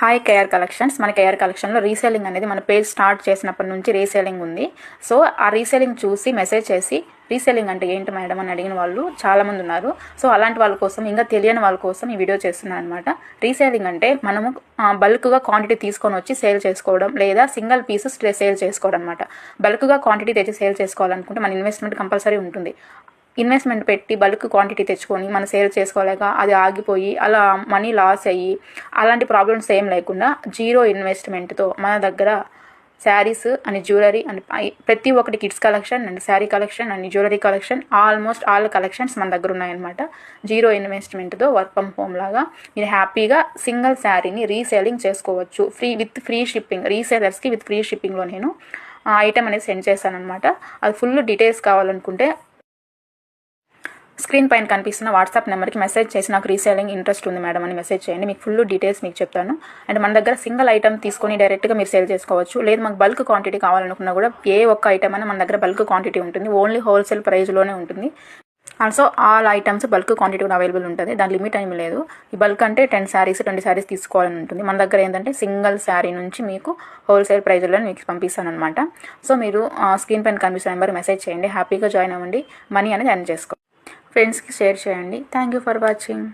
Hi KR collections. మన KR కలెక్షన్లో reselling అనేది మన పేజ్ స్టార్ట్ చేసినప్పటి నుంచి రీసేలింగ్ ఉంది. సో ఆ రీసేలింగ్ చూసి మెసేజ్ చేసి రీసేలింగ్ అంటే ఏంటి మేడం అని అడిగిన వాళ్ళు చాలామంది ఉన్నారు. సో అలాంటి వాళ్ళ కోసం, ఇంకా తెలియని వాళ్ళ కోసం ఈ వీడియో చేస్తున్నాను అనమాట. రీసేలింగ్ అంటే మనము బల్క్గా క్వాంటిటీ తీసుకొని వచ్చి సేల్ చేసుకోవడం, లేదా సింగిల్ పీసెస్ సేల్ చేసుకోవడం అనమాట. బల్క్గా క్వాంటిటీ తెచ్చి సేల్ చేసుకోవాలనుకుంటే మన ఇన్వెస్ట్మెంట్ కంపల్సరీ ఉంటుంది. ఇన్వెస్ట్మెంట్ పెట్టి బల్క్ క్వాంటిటీ తెచ్చుకొని మనం సేల్ చేసుకోలేక అది ఆగిపోయి అలా మనీ లాస్ అయ్యి అలాంటి ప్రాబ్లమ్స్ ఏం లేకుండా జీరో ఇన్వెస్ట్మెంట్తో మన దగ్గర శారీస్ అండ్ జ్యువెలరీ అండ్ ప్రతి ఒక్కటి kids collection and sari collection and jewellery collection almost all collections మన దగ్గర ఉన్నాయన్నమాట. జీరో ఇన్వెస్ట్మెంట్తో వర్క్ ఫ్రమ్ హోమ్ లాగా మీరు హ్యాపీగా సింగిల్ శారీని రీసేలింగ్ చేసుకోవచ్చు. ఫ్రీ షిప్పింగ్, రీసేలర్స్కి విత్ ఫ్రీ షిప్పింగ్లో నేను ఐటమ్ అనేది సెండ్ చేశాను అనమాట. అది ఫుల్ డీటెయిల్స్ కావాలనుకుంటే స్క్రీన్ పైన కనిపిస్తున్న వాట్సాప్ నెంబర్కి మెసేజ్ చేసి నాకు రీసేలింగ్ ఇంట్రెస్ట్ ఉంది మేడం అని మెసేజ్ చేయండి. మీకు ఫుల్ డీటెయిల్స్ మీకు చెప్తాను. అండ్ మన దగ్గర సింగిల్ ఐటమ్ తీసుకొని డైరెక్ట్గా మీరు సేల్ చేసుకోవచ్చు. లేదు మాకు బల్క్ క్వాంటిటీ కావాలనుకున్నా కూడా ఏ ఒక్క ఐటమ్ అయినా మన దగ్గర బల్క్ క్వాంటిటీ ఉంటుంది. ఓన్లీ హోల్సేల్ ప్రైస్లోనే ఉంటుంది. Also all items bulk quantity కూడా అవైలబుల్ ఉంటుంది. దాని లిమిట్ ఏమీ లేదు. ఈ బల్క్ అంటే 10 శారీస్ 20 శారీస్ తీసుకోవాలని ఉంటుంది. మన దగ్గర ఏంటంటే సింగిల్ శారీ నుంచి మీకు హోల్సేల్ ప్రైజ్లో మీకు పంపిస్తాను అనమాట. సో మీరు స్క్రీన్ పైన కనిపిస్తున్న నెంబర్ మెసేజ్ చేయండి. హ్యాపీగా జాయిన్ అవ్వండి. మనీ అనేది ఎర్న్ చేసుకోండి. ఫ్రెండ్స్కి షేర్ చేయండి. Thank you for watching.